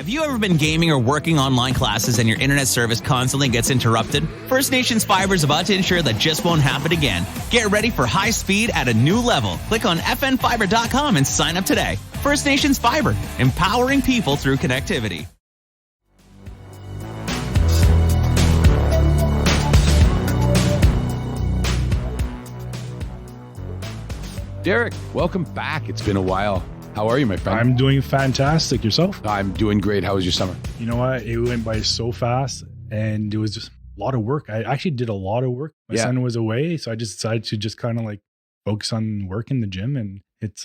Have you ever been gaming or working online classes and your internet service constantly gets interrupted? First Nations Fiber is about to ensure that just won't happen again. Get ready for high speed at a new level. Click on fnfiber.com and sign up today. First Nations Fiber, empowering people through connectivity. Derek, welcome back. It's been a while. How are you, my friend? I'm doing fantastic. Yourself? I'm doing great. How was your summer? You know what? It went by so fast and it was just a lot of work. I actually did a lot of work. My son was away, so I just decided to just kind of like focus on work in the gym, and it's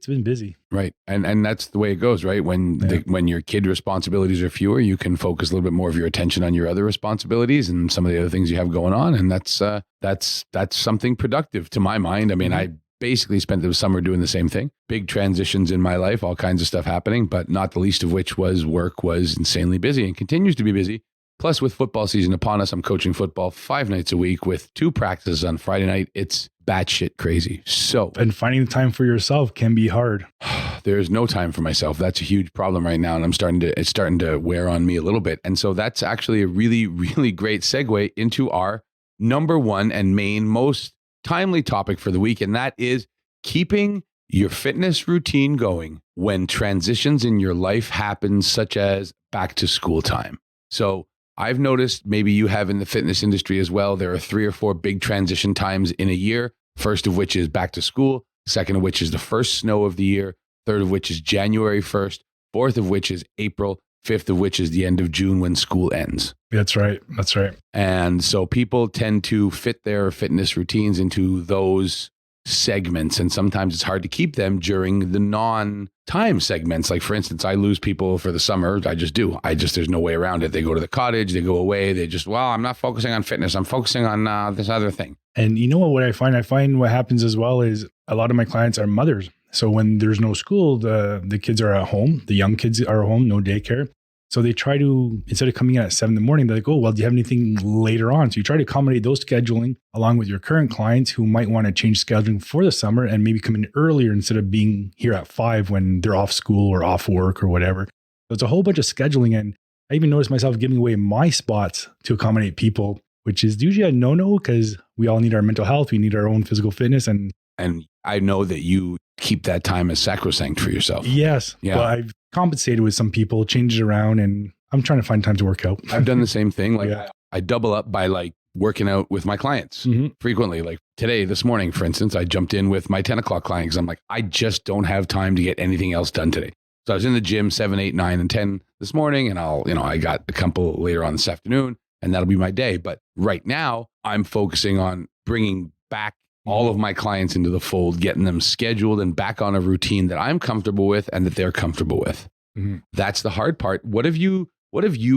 been busy. Right. And that's the way it goes, right? When your kid responsibilities are fewer, you can focus a little bit more of your attention on your other responsibilities and some of the other things you have going on. And that's something productive to my mind. I mean, I basically spent the summer doing the same thing. Big transitions in my life, all kinds of stuff happening, but not the least of which was work was insanely busy and continues to be busy. Plus, with football season upon us, I'm coaching football 5 nights a week with 2 practices on Friday night. It's batshit crazy. And finding time for yourself can be hard. There's no time for myself. That's a huge problem right now. And it's starting to wear on me a little bit. And so that's actually a really, really great segue into our number one and main most timely topic for the week, and that is keeping your fitness routine going when transitions in your life happen, such as back to school time. So I've noticed, maybe you have in the fitness industry as well, there are 3 or 4 big transition times in a year. First of which is back to school. Second of which is the first snow of the year. Third of which is January 1st. Fourth of which is April. Fifth of which is the end of June when school ends. That's right. And so people tend to fit their fitness routines into those segments. And sometimes it's hard to keep them during the non-time segments. Like, for instance, I lose people for the summer. I just do. There's no way around it. They go to the cottage, they go away. I'm not focusing on fitness. I'm focusing on this other thing. And you know what I find? I find what happens as well is a lot of my clients are mothers. So when there's no school, the kids are at home. The young kids are at home, no daycare. So they try to, instead of coming in at 7 in the morning, they're like, oh, well, do you have anything later on? So you try to accommodate those scheduling along with your current clients who might want to change scheduling for the summer and maybe come in earlier instead of being here at 5 when they're off school or off work or whatever. So it's a whole bunch of scheduling. And I even noticed myself giving away my spots to accommodate people, which is usually a no-no because we all need our mental health. We need our own physical fitness. And I know that you keep that time as sacrosanct for yourself. Yes. Yeah. Well, I've compensated with some people, changed it around, and I'm trying to find time to work out. I've done the same thing. I double up by working out with my clients frequently. Like this morning, for instance, I jumped in with my 10 o'clock client because I'm like, I just don't have time to get anything else done today. So I was in the gym 7, 8, 9, and 10 this morning, and I got a couple later on this afternoon, and that'll be my day. But right now, I'm focusing on bringing back all of my clients into the fold, getting them scheduled and back on a routine that I'm comfortable with and that they're comfortable with. Mm-hmm. That's the hard part. What have you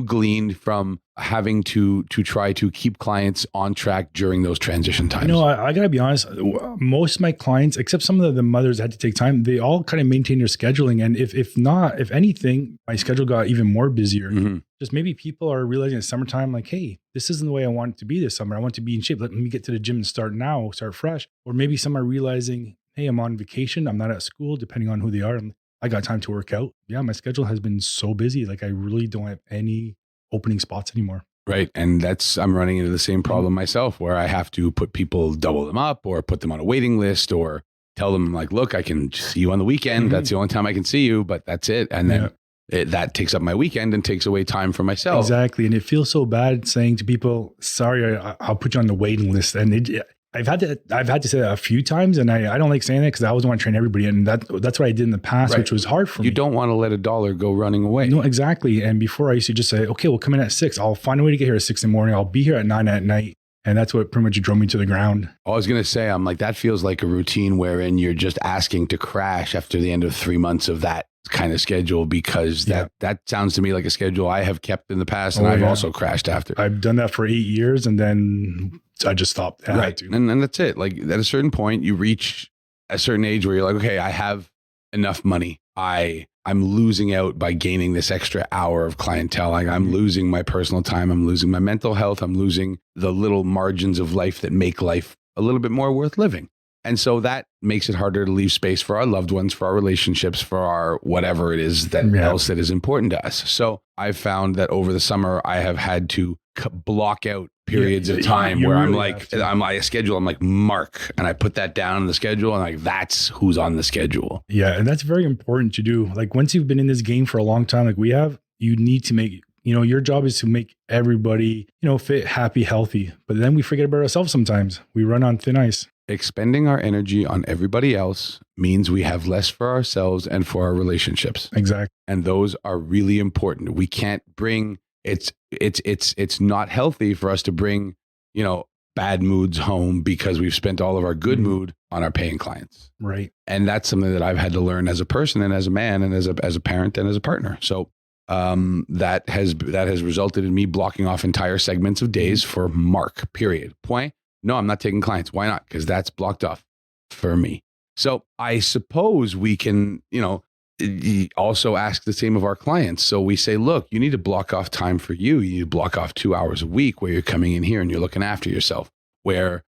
gleaned from having to try to keep clients on track during those transition times? I got to be honest, most of my clients, except some of the mothers that had to take time, they all kind of maintain their scheduling. And if anything, my schedule got even more busier. Mm-hmm. Just maybe people are realizing it's summertime, like, hey, this isn't the way I want it to be this summer. I want to be in shape. Let me get to the gym and start fresh. Or maybe some are realizing, hey, I'm on vacation. I'm not at school, depending on who they are. And I got time to work out. Yeah, my schedule has been so busy. Like, I really don't have any opening spots anymore. Right. And I'm running into the same problem myself, where I have to put people, double them up or put them on a waiting list or tell them like, look, I can see you on the weekend. Mm-hmm. That's the only time I can see you, but that's it. And then that takes up my weekend and takes away time for myself. Exactly. And it feels so bad saying to people, sorry, I'll put you on the waiting list. And I've had to say that a few times, and I don't like saying that because I always want to train everybody. And that's what I did in the past, right, which was hard for me. You don't want to let a dollar go running away. No, exactly. And before I used to just say, okay, we'll come in at 6. I'll find a way to get here at 6 in the morning. I'll be here at 9 at night. And that's what pretty much drove me to the ground. I was going to say, I'm like, that feels like a routine wherein you're just asking to crash after the end of 3 months of that kind of schedule, because that sounds to me like a schedule I have kept in the past, and I've also crashed after. I've done that for 8 years, and then I just stopped. Right. And that's it. Like, at a certain point, you reach a certain age where you're like, okay, I have enough money. I'm losing out by gaining this extra hour of clientele. Like, I'm losing my personal time. I'm losing my mental health. I'm losing the little margins of life that make life a little bit more worth living. And so that makes it harder to leave space for our loved ones, for our relationships, for our whatever it is that else that is important to us. So I've found that over the summer, I have had to block out periods of time where I'm like Mark, and I put that down in the schedule, and like, that's who's on the schedule. Yeah. And that's very important to do. Like once you've been in this game for a long time, like we have, you need to make, your job is to make everybody, fit, happy, healthy. But then we forget about ourselves sometimes. We run on thin ice. Expending our energy on everybody else means we have less for ourselves and for our relationships. Exactly. And those are really important. We can't bring it's not healthy for us to bring, bad moods home because we've spent all of our good mood on our paying clients. Right. And that's something that I've had to learn as a person and as a man and as a parent and as a partner. So that has resulted in me blocking off entire segments of days for Mark, period. Point. No, I'm not taking clients. Why not? Because that's blocked off for me. So I suppose we can, also ask the same of our clients. So we say, look, you need to block off time for you. You need to block off 2 hours a week where you're coming in here and you're looking after yourself, where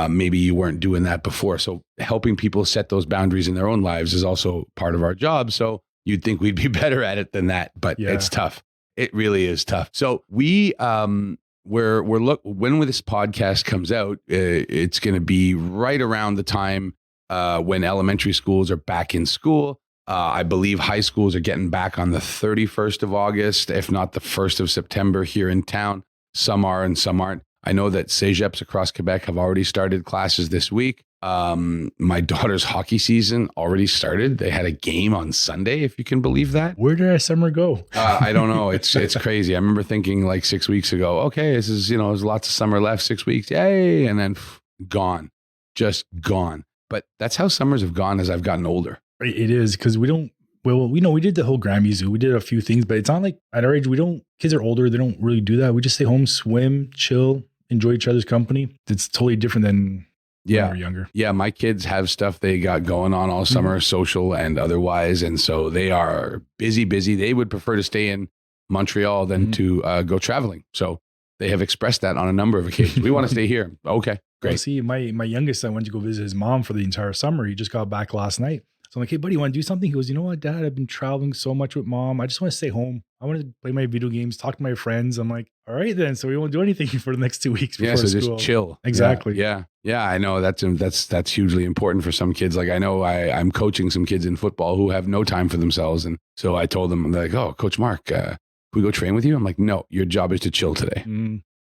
maybe you weren't doing that before. So helping people set those boundaries in their own lives is also part of our job. So you'd think we'd be better at it than that, but it's tough. It really is tough. So when this podcast comes out, it's going to be right around the time when elementary schools are back in school. I believe high schools are getting back on the 31st of August, if not the 1st of September here in town. Some are and some aren't. I know that Cégeps across Quebec have already started classes this week. My daughter's hockey season already started. They had a game on Sunday, if you can believe that. Where did our summer go? I don't know. It's crazy. I remember thinking like 6 weeks ago, okay, this is, there's lots of summer left, 6 weeks. Yay. And then gone, just gone. But that's how summers have gone as I've gotten older. It is, because we did the whole Grammy Zoo. We did a few things, but it's not like at our age, kids are older. They don't really do that. We just stay home, swim, chill, enjoy each other's company. It's totally different than when we were younger. Yeah. My kids have stuff they got going on all summer, social and otherwise. And so they are busy. They would prefer to stay in Montreal than to go traveling. So they have expressed that on a number of occasions. We want to stay here. Okay, great. Well, see, my youngest son went to go visit his mom for the entire summer. He just got back last night. So I'm like, hey, buddy, you want to do something? He goes, you know what, Dad, I've been traveling so much with Mom. I just want to stay home. I want to play my video games, talk to my friends. I'm like, all right, then. So we won't do anything for the next 2 weeks before school. Just chill. Exactly. Yeah. I know that's hugely important for some kids. Like I know I'm coaching some kids in football who have no time for themselves. And so I told them, like, oh, Coach Mark, can we go train with you? I'm like, no, your job is to chill today.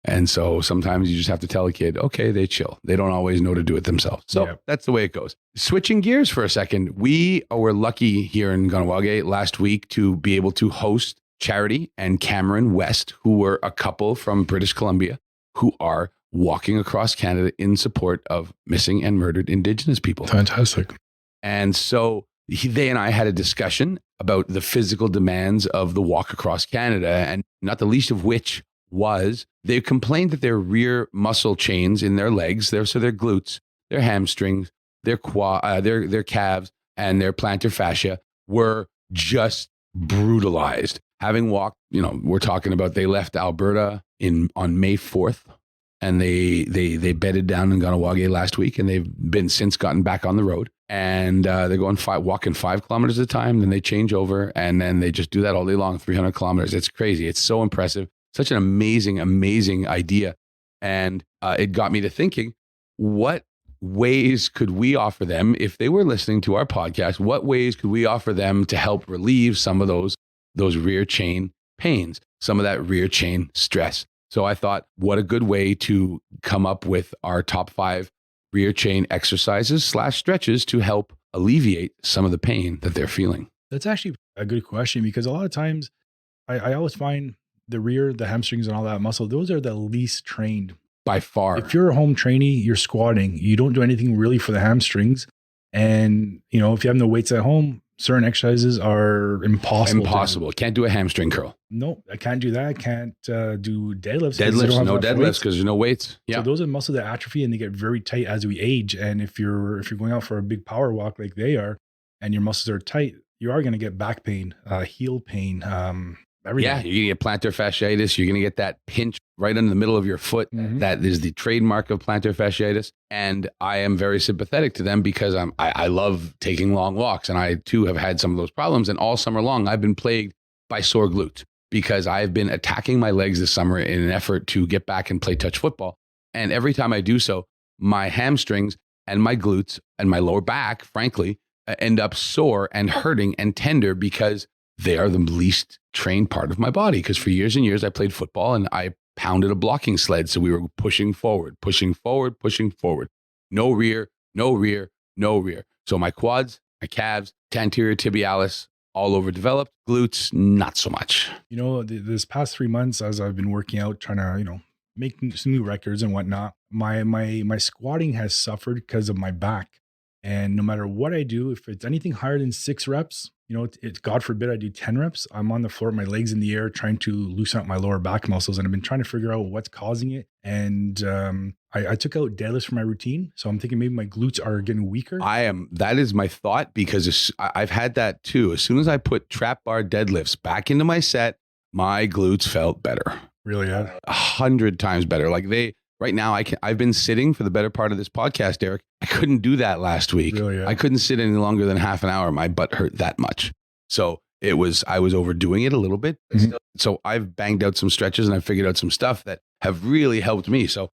And so sometimes you just have to tell a kid, okay, they chill. They don't always know to do it themselves. So that's the way it goes. Switching gears for a second, we were lucky here in Ganawage last week to be able to host Charity and Cameron West, who were a couple from British Columbia who are walking across Canada in support of missing and murdered Indigenous people. Fantastic. And so they and I had a discussion about the physical demands of the walk across Canada, and not the least of which was they complained that their rear muscle chains in their legs, their glutes, their hamstrings, their calves, and their plantar fascia were just brutalized. Having walked, we're talking about they left Alberta on May 4th, and they bedded down in Ganawage last week, and they've been since gotten back on the road, and they're walking 5 kilometers at a time. Then they change over, and then they just do that all day long, 300 kilometers. It's crazy. It's so impressive. Such an amazing, amazing idea. And it got me to thinking, what ways could we offer them if they were listening to our podcast? What ways could we offer them to help relieve some of those rear chain pains, some of that rear chain stress? So I thought, what a good way to come up with our top 5 rear chain exercises / stretches to help alleviate some of the pain that they're feeling. That's actually a good question, because a lot of times I always find the rear, the hamstrings and all that muscle, those are the least trained. By far. If you're a home trainee, you're squatting. You don't do anything really for the hamstrings. And, if you have no weights at home, certain exercises are impossible. Can't do a hamstring curl. No, I can't do that. I can't do deadlifts. No deadlifts because there's no weights. Yeah. So those are muscles that atrophy and they get very tight as we age. And if you're going out for a big power walk like they are, and your muscles are tight, you are going to get back pain, heel pain, everything. Yeah, you're going to get plantar fasciitis. You're going to get that pinch right in the middle of your foot. That is the trademark of plantar fasciitis. And I am very sympathetic to them because I love taking long walks. And I, too, have had some of those problems. And all summer long, I've been plagued by sore glutes because I've been attacking my legs this summer in an effort to get back and play touch football. And every time I do so, my hamstrings and my glutes and my lower back, frankly, end up sore and hurting and tender because they are the least trained part of my body. Because for years and years, I played football and I pounded a blocking sled. So we were pushing forward, pushing forward, pushing forward. No rear, no rear, no rear. So my quads, my calves, anterior tibialis, all overdeveloped. Glutes, not so much. You know, this past 3 months, as I've been working out, trying to, you know, make some new records and whatnot, my squatting has suffered because of my back. And no matter what I do, if it's anything higher than 6 reps, you know, it's God forbid I do 10 reps, I'm on the floor, my legs in the air, trying to loosen up my lower back muscles. And I've been trying to figure out what's causing it. And I took out deadlifts from my routine. So I'm thinking maybe my glutes are getting weaker. That is my thought because I've had that too. As soon as I put trap bar deadlifts back into my set, my glutes felt better. Really? Yeah. 100 times better. Like right now, I've been sitting for the better part of this podcast, Derek. I couldn't do that last week. Really, yeah. I couldn't sit any longer than half an hour. My butt hurt that much. So I was overdoing it a little bit. So I've banged out some stretches and I've figured out some stuff that have really helped me. So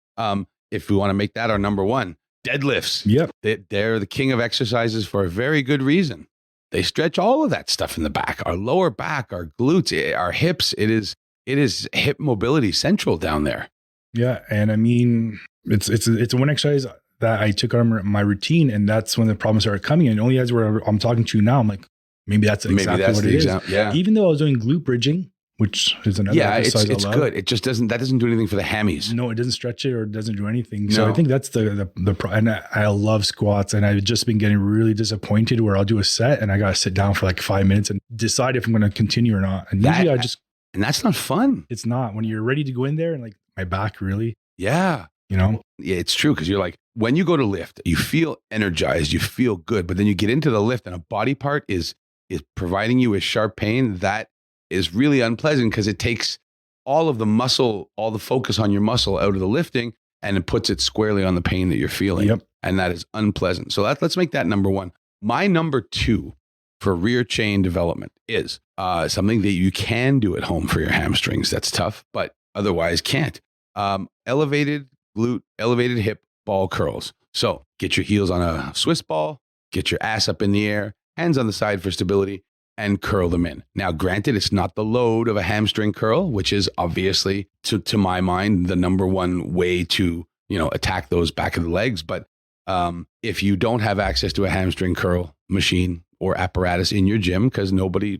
if we want to make that our number one, deadlifts. Yep. They're the king of exercises for a very good reason. They stretch all of that stuff in the back, our lower back, our glutes, our hips. It is hip mobility central down there. Yeah. And I mean, it's one exercise that I took on my routine, and that's when the problems started coming. And only as where I'm talking to you now, I'm like, maybe that's exactly what it is. Yeah. Even though I was doing glute bridging, which is another exercise it's good. It just doesn't do anything for the hammies. No, it doesn't stretch it or it doesn't do anything. So I think that's the and I love squats, and I've just been getting really disappointed where I'll do a set and I got to sit down for like 5 minutes and decide if I'm going to continue or not. And usually and that's not fun. It's not when you're ready to go in there and like my back really. Yeah. You know? Yeah, it's true. Cause you're like, when you go to lift, you feel energized, you feel good, but then you get into the lift and a body part is providing you with sharp pain. That is really unpleasant because it takes all of the muscle, all the focus on your muscle out of the lifting and it puts it squarely on the pain that you're feeling. Yep. And that is unpleasant. So let's make that number one. My number two for rear chain development is something that you can do at home for your hamstrings. That's tough, but otherwise can't. Elevated glute, elevated hip ball curls. So get your heels on a Swiss ball, get your ass up in the air, hands on the side for stability, and curl them in. Now, granted, it's not the load of a hamstring curl, which is obviously, to my mind, the number one way to, attack those back of the legs. But if you don't have access to a hamstring curl machine or apparatus in your gym, because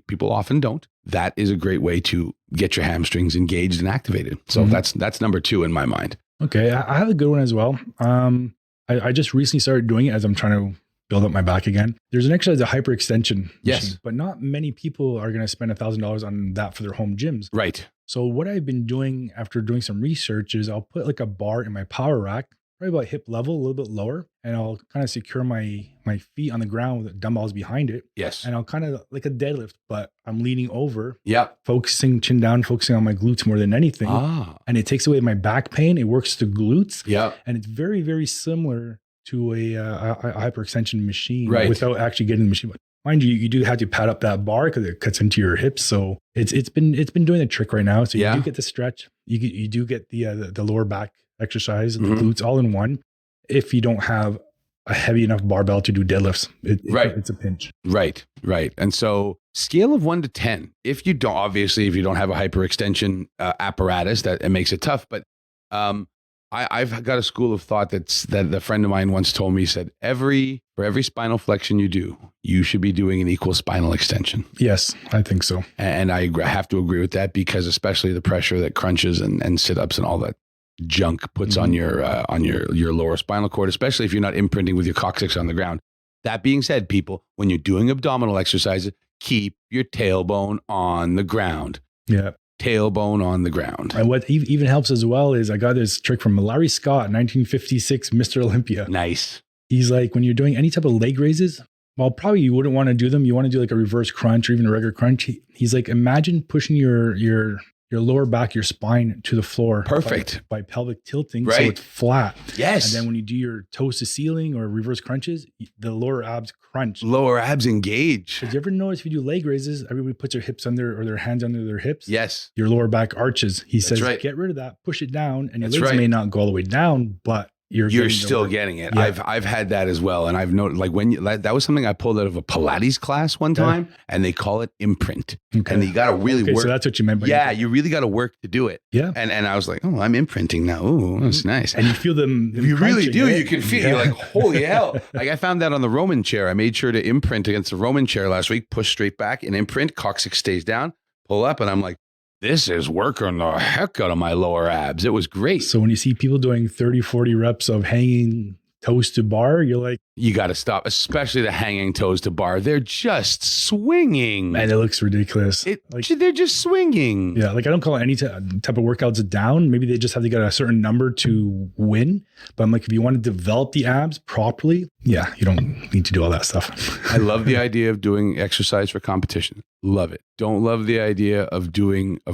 people often don't, that is a great way to get your hamstrings engaged and activated. So that's number two in my mind. Okay. I have a good one as well. I just recently started doing it as I'm trying to build up my back again. There's an exercise, a hyperextension machine, but not many people are going to spend $1,000 on that for their home gyms. Right. So what I've been doing after doing some research is I'll put like a bar in my power rack, probably about hip level, a little bit lower, and I'll kind of secure my feet on the ground with dumbbells behind it. Yes. And I'll kind of like a deadlift, but I'm leaning over. Yeah. Focusing chin down, focusing on my glutes more than anything. And it takes away my back pain. It works the glutes. Yeah. And it's very, very similar to a hyperextension machine, right, without actually getting the machine. But mind you, you do have to pad up that bar because it cuts into your hips. So it's been doing the trick right now. So you do get the stretch. You do get the lower back exercise and the glutes all in one. If you don't have a heavy enough barbell to do deadlifts, it's a pinch. Right. And so scale of 1 to 10, if you don't have a hyperextension apparatus, that it makes it tough. But I've got a school of thought that a friend of mine once told me. He said, for every spinal flexion you do, you should be doing an equal spinal extension. Yes, I think so. And I have to agree with that, because especially the pressure that crunches and sit-ups and all that junk puts on your lower spinal cord, especially if you're not imprinting with your coccyx on the ground. That being said, people, when you're doing abdominal exercises, keep your tailbone on the ground. Yeah. Tailbone on the ground. And what even helps as well is I got this trick from Larry Scott, 1956, Mr. Olympia. Nice. He's like, when you're doing any type of leg raises, Well, probably you wouldn't want to do them. You want to do like a reverse crunch or even a regular crunch. He's like, imagine pushing your lower back, your spine to the floor. Perfect. By pelvic tilting. Right. So it's flat. Yes. And then when you do your toes to ceiling or reverse crunches, the lower abs crunch. Lower abs engage. Did you ever notice if you do leg raises, everybody puts their hips under or their hands under their hips? Yes. Your lower back arches. He says, right. get rid of that, push it down, and your That's legs right. may not go all the way down, but you're still getting it. Yeah. I've had that as well. And I've noticed like that was something I pulled out of a Pilates class one time and they call it imprint. Okay. And you got to really work. So that's what you meant by imprint. You really got to work to do it. Yeah. And I was like, oh, I'm imprinting now. Oh, that's nice. And you feel them you really do. Right? You can feel you're like, holy hell. Like I found that on the Roman chair. I made sure to imprint against the Roman chair last week, push straight back and imprint, coccyx stays down, pull up. And I'm like, this is working the heck out of my lower abs. It was great. So when you see people doing 30, 40 reps of hanging toes to bar, you're like, you got to stop, especially the hanging toes to bar. They're just swinging. And it looks ridiculous. They're just swinging. Yeah. Like I don't call any type of workouts down. Maybe they just have to get a certain number to win. But I'm like, if you want to develop the abs properly, yeah, you don't need to do all that stuff. I love the idea of doing exercise for competition. Love it. Don't love the idea of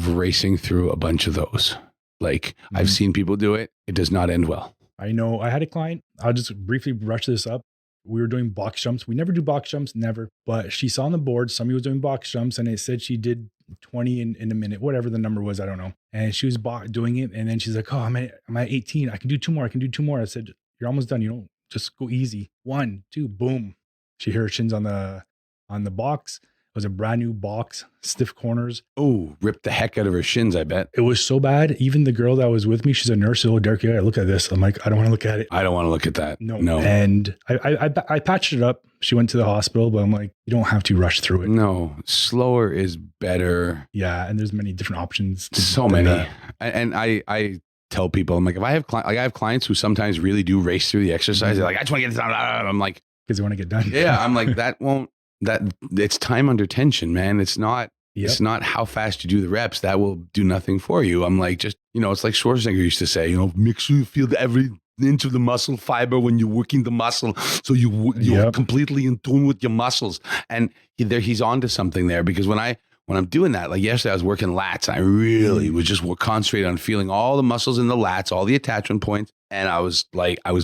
racing through a bunch of those. Like I've seen people do it. It does not end well. I know I had a client. I'll just briefly brush this up. We were doing box jumps. We never do box jumps, never. But she saw on the board, somebody was doing box jumps and it said she did 20 in a minute, whatever the number was, I don't know. And she was doing it. And then she's like, oh, I'm at 18. I can do two more. I said, you're almost done. You know, just go easy. 1, 2, boom. She hit her shins on the box. It was a brand new box, stiff corners. Oh, ripped the heck out of her shins, I bet. It was so bad. Even the girl that was with me, she's a nurse. Oh, Derek, you gotta look at this. I'm like, I don't want to look at it. I don't want to look at that. No. And I patched it up. She went to the hospital, but I'm like, you don't have to rush through it. No, slower is better. Yeah, and there's many different options. So many. And I tell people, I'm like, if I have clients who sometimes really do race through the exercise, they're like, I just want to get this done. I'm like, because they want to get done. Yeah, I'm like, it's time under tension, man. It's not how fast you do the reps that will do nothing for you. I'm like, just, it's like Schwarzenegger used to say, make sure you feel every inch of the muscle fiber when you're working the muscle, so you're completely in tune with your muscles. And he's onto something there, because when I'm doing that, like yesterday I was working lats, I really was just concentrating on feeling all the muscles in the lats, all the attachment points, and I was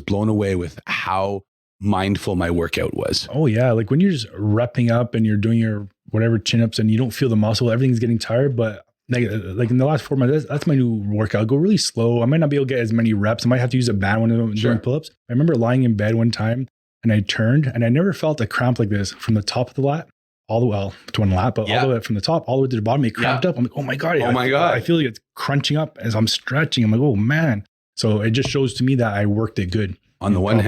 blown away with how mindful my workout was. Oh yeah, like when you're just repping up and you're doing your whatever chin-ups and you don't feel the muscle, everything's getting tired. But like in the last 4 months, that's my new workout. I'll go really slow. I might not be able to get as many reps. I might have to use a band when I'm doing pull-ups. I remember lying in bed one time and I turned and I never felt a cramp like this from the top of the lat all the way to one lat, but all the way from the top all the way to the bottom. It cramped up. I'm like, oh my god! I feel like it's crunching up as I'm stretching. I'm like, oh man! So it just shows to me that I worked it good. On the one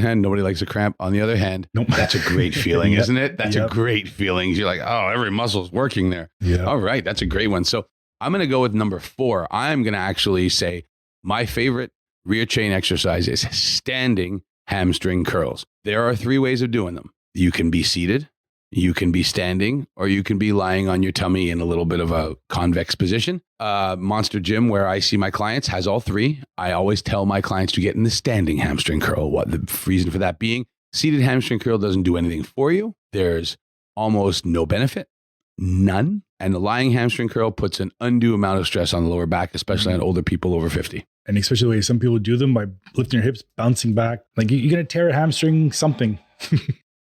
hand, nobody likes a cramp. On the other hand, nope. That's a great feeling, isn't it? That's a great feeling. You're like, oh, every muscle's working there. Yeah. All right. That's a great one. So I'm going to go with number 4. I'm going to actually say my favorite rear chain exercise is standing hamstring curls. There are 3 ways of doing them. You can be seated, you can be standing, or you can be lying on your tummy in a little bit of a convex position. Monster Gym, where I see my clients, has all 3. I always tell my clients to get in the standing hamstring curl. What the reason for that being, seated hamstring curl doesn't do anything for you. There's almost no benefit, none. And the lying hamstring curl puts an undue amount of stress on the lower back, especially on older people over 50. And especially the way some people do them by lifting your hips, bouncing back. Like you're going to tear a hamstring, something.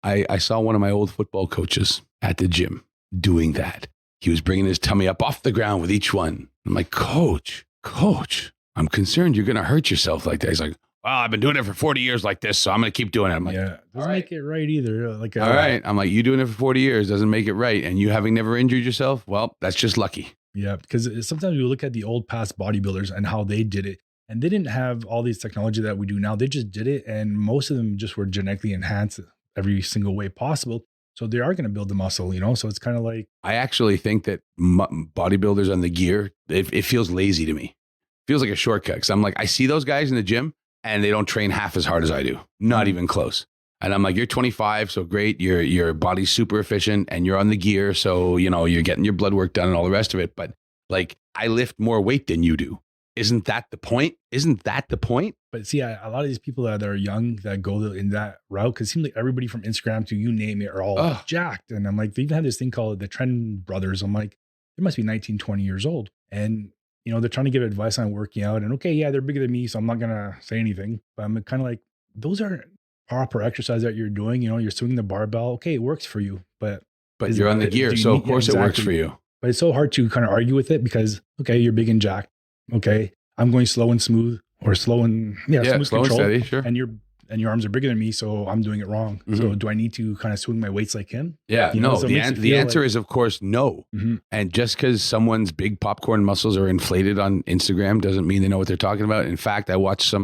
I saw one of my old football coaches at the gym doing that. He was bringing his tummy up off the ground with each one. I'm like, Coach, I'm concerned you're going to hurt yourself like that. He's like, well, I've been doing it for 40 years like this, so I'm going to keep doing it. I'm like, doesn't make it right either. All right. I'm like, you doing it for 40 years doesn't make it right. And you having never injured yourself, well, that's just lucky. Yeah, because sometimes we look at the old past bodybuilders and how they did it. And they didn't have all these technology that we do now. They just did it. And most of them just were genetically enhanced every single way possible. So they are going to build the muscle, So it's kind of like, I actually think that bodybuilders on the gear, it feels lazy to me. It feels like a shortcut. Because I'm like, I see those guys in the gym and they don't train half as hard as I do. Not even close. And I'm like, you're 25, so great. Your body's super efficient and you're on the gear. So, you're getting your blood work done and all the rest of it. But like, I lift more weight than you do. Isn't that the point? But see, a lot of these people that are young that go in that route, because it seems like everybody from Instagram to you name it are all jacked. And I'm like, they even have this thing called the Trend Brothers. I'm like, they must be 19, 20 years old. And, they're trying to give advice on working out. And okay, yeah, they're bigger than me, so I'm not going to say anything. But I'm kind of like, those aren't proper exercise that you're doing. You're swinging the barbell. Okay, it works for you. But you're on the gear. So of course it works for you. But it's so hard to kind of argue with it because, okay, you're big and jacked. Okay, I'm going slow and smooth. Or slow and smooth slow control, and steady, sure. And your arms are bigger than me, so I'm doing it wrong. Mm-hmm. So do I need to kind of swing my weights like him? Yeah, So the answer is of course no. Mm-hmm. And just because someone's big popcorn muscles are inflated on Instagram doesn't mean they know what they're talking about. In fact, I watch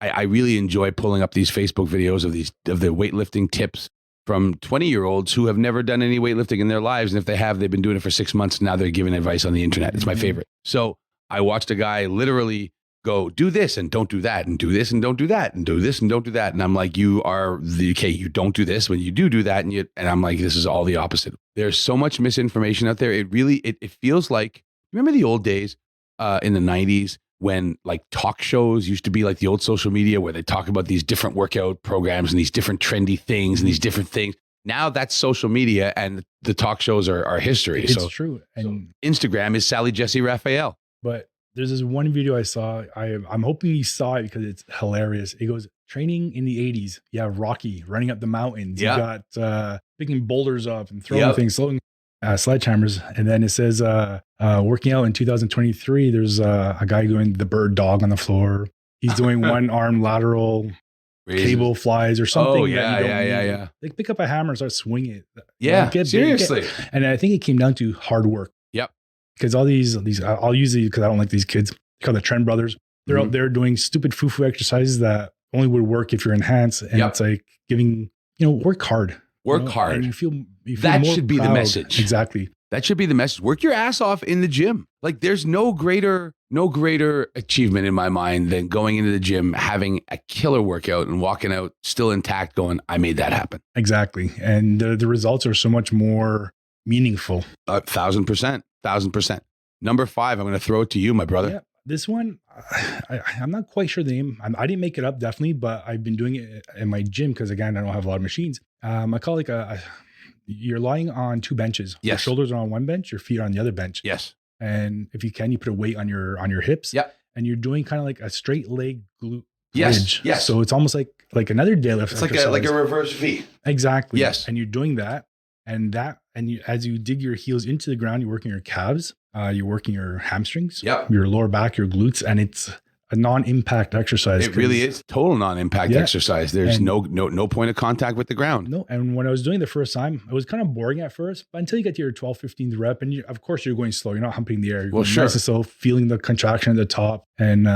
I really enjoy pulling up these Facebook videos of the weightlifting tips from 20-year-olds who have never done any weightlifting in their lives, and if they have, they've been doing it for 6 months. And now they're giving advice on the internet. It's my favorite. So I watched a guy literally go, do this and don't do that, and do this and don't do that, and do this and don't do that. And I'm like, you don't do this when you do that. And I'm like, this is all the opposite. There's so much misinformation out there. It really, it feels like, remember the old days in the 90s when like talk shows used to be like the old social media where they talk about these different workout programs and these different trendy things and these different things. Now that's social media and the talk shows are history. It's true. And Instagram is Sally Jesse Raphael. But there's this one video I saw. I'm hoping you saw it because it's hilarious. It goes, training in the 80s. Yeah, Rocky running up the mountains. Yeah. You got picking boulders up and throwing things, throwing sledgehammers. And then it says working out in 2023, there's a guy doing the bird dog on the floor. He's doing one arm lateral cable flies or something. Oh, yeah. Like pick up a hammer and start swinging it. Yeah, seriously. And I think it came down to hard work. Yep. Because all these, I'll use these because I don't like these kids. They're called the Trend Brothers. They're out there doing stupid foo-foo exercises that only would work if you're enhanced. And it's like giving, work hard. Work hard. And you feel that should be the message. Exactly. That should be the message. Work your ass off in the gym. Like there's no greater achievement in my mind than going into the gym, having a killer workout and walking out still intact going, I made that happen. Exactly. And the results are so much more meaningful. 1,000%. Number 5, I'm going to throw it to you, my brother. Yeah, this one, I'm not quite sure the name. I didn't make it up, definitely, but I've been doing it in my gym because, again, I don't have a lot of machines. I call it you're lying on 2 benches. Yes. Your shoulders are on one bench, your feet are on the other bench. Yes. And if you can, you put a weight on your hips. Yeah. And you're doing kind of like a straight leg glute yes. bridge. Yes. So it's almost like another deadlift. It's like a reverse V. Exactly. Yes. And you're doing that. And as you dig your heels into the ground, you're working your calves, you're working your hamstrings, your lower back, your glutes, and it's a non-impact exercise. It really is total non-impact exercise. There's no point of contact with the ground. No. And when I was doing it the first time, it was kind of boring at first, but until you get to your 12th, 15th rep, and of course you're going slow. You're not humping the air. You're going nice and slow, feeling the contraction at the top. And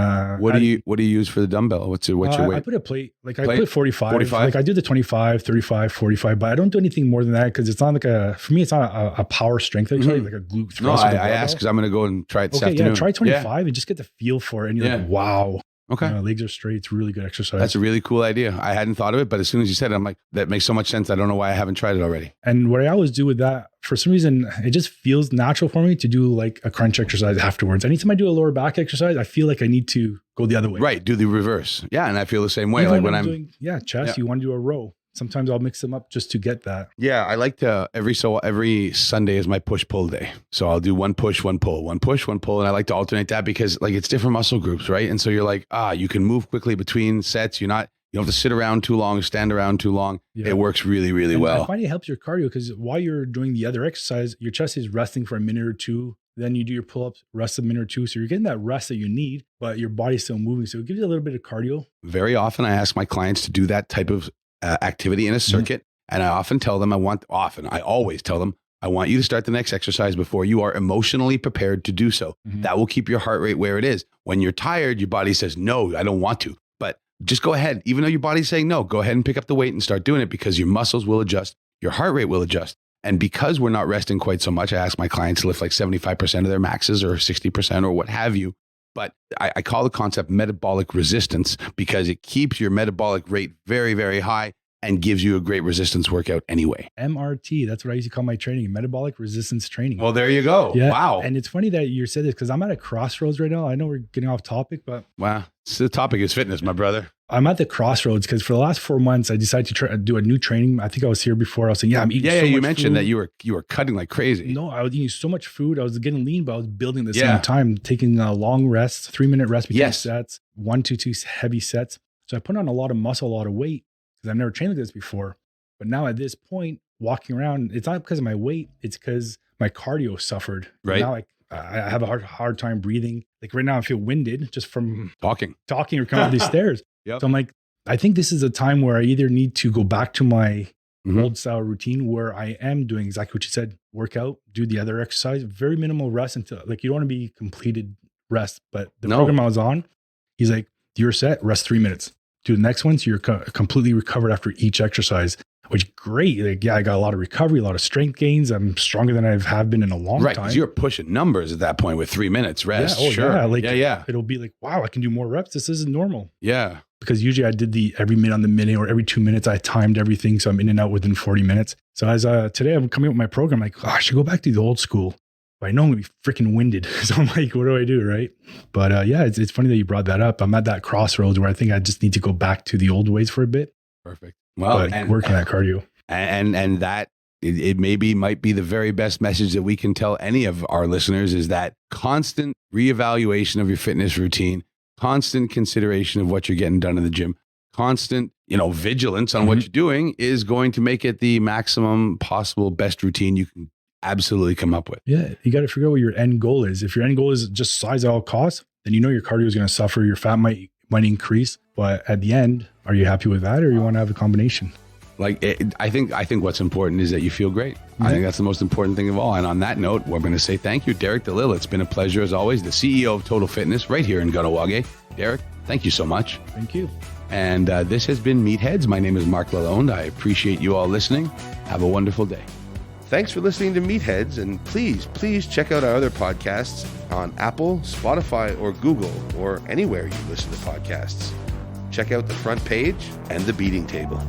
what do you use for the dumbbell? What's your weight? I put a plate. I put 45. Like I do the 25, 35, 45, but I don't do anything more than that because it's not for me, it's not a power strength exercise, like a glute thrust. No, I asked because I'm going to go and try it this afternoon. Yeah, try 25 and just get the feel for it. And you're like, wow. Okay. Legs are straight. It's really good exercise. That's a really cool idea. I hadn't thought of it, but as soon as you said it, I'm like, that makes so much sense. I don't know why I haven't tried it already. And what I always do with that, for some reason, it just feels natural for me to do like a crunch exercise afterwards. Anytime I do a lower back exercise, I feel like I need to go the other way. Right. Do the reverse. Yeah. And I feel the same way. Even like when I'm doing chest, you want to do a row. Sometimes I'll mix them up just to get that. Yeah, I like to every Sunday is my push-pull day. So I'll do one push, one pull, one push, one pull. And I like to alternate that because like it's different muscle groups, right? And so you're like, you can move quickly between sets. You don't have to sit around too long, stand around too long. Yeah. It works really, really well. I find it helps your cardio because while you're doing the other exercise, your chest is resting for a minute or two. Then you do your pull-ups, rest a minute or two. So you're getting that rest that you need, but your body's still moving. So it gives you a little bit of cardio. Very often I ask my clients to do that type of activity in a circuit. And I often tell them, I always tell them, I want you to start the next exercise before you are emotionally prepared to do so. Mm-hmm. That will keep your heart rate where it is. When you're tired, your body says, no, I don't want to. But just go ahead. Even though your body's saying no, go ahead and pick up the weight and start doing it because your muscles will adjust. Your heart rate will adjust. And because we're not resting quite so much, I ask my clients to lift like 75% of their maxes or 60% or what have you. But I call the concept metabolic resistance because it keeps your metabolic rate very, very high. and gives you a great resistance workout anyway. MRT, that's what I used to call my training, metabolic resistance training. Well, there you go. Yeah. Wow. And it's funny that you said this because I'm at a crossroads right now. I know we're getting off topic, but Wow. So the topic is fitness, my brother. I'm at the crossroads because for the last 4 months, I decided to do a new training. I think I was here before. I was saying, I'm eating so much you mentioned food. that you were cutting like crazy. No, I was eating so much food. I was getting lean, but I was building at the same time, taking a long rest, 3-minute rest between sets, 1 to 2 heavy sets. So I put on a lot of muscle, a lot of weight because I've never trained like this before. But now at this point, walking around, it's not because of my weight. It's because my cardio suffered. Right. Now I have a hard time breathing. Like right now I feel winded just from talking or coming up these stairs. Yep. So I'm like, I think this is a time where I either need to go back to my old style routine where I am doing exactly what you said, work out, do the other exercise, very minimal rest until like you don't want to be completed rest. But the program I was on, he's like, you're set, rest 3 minutes. Do the next one. So you're completely recovered after each exercise, which great. Like, I got a lot of recovery, a lot of strength gains. I'm stronger than I have been in a long time. Right. Because you're pushing numbers at that point with 3 minutes rest. It'll be like, wow, I can do more reps. This isn't normal. Yeah. Because usually I did the every minute on the minute or every 2 minutes, I timed everything. So I'm in and out within 40 minutes. So as today I'm coming up with my program, like, I should go back to the old school. But I know I'm going to be freaking winded. So I'm like, what do I do? Right. But it's funny that you brought that up. I'm at that crossroads where I think I just need to go back to the old ways for a bit. Perfect. Well, and working that cardio. And that it might be the very best message that we can tell any of our listeners is that constant reevaluation of your fitness routine, constant consideration of what you're getting done in the gym, constant, vigilance on what you're doing is going to make it the maximum possible best routine you can absolutely come up with. Yeah. You got to figure out what your end goal is. If your end goal is just size at all costs, then your cardio is going to suffer. Your fat might increase, but at the end, are you happy with that or you want to have a combination? I think what's important is that you feel great. Mm-hmm. I think that's the most important thing of all. And on that note, we're going to say thank you, Derek DeLille. It's been a pleasure as always, the CEO of Total Fitness right here in Ganawage. Derek, thank you so much. Thank you. And this has been Meatheads. My name is Marc Lalonde. I appreciate you all listening. Have a wonderful day. Thanks for listening to Meatheads, and please check out our other podcasts on Apple, Spotify, or Google, or anywhere you listen to podcasts. Check out The Front Page and The Beating Table.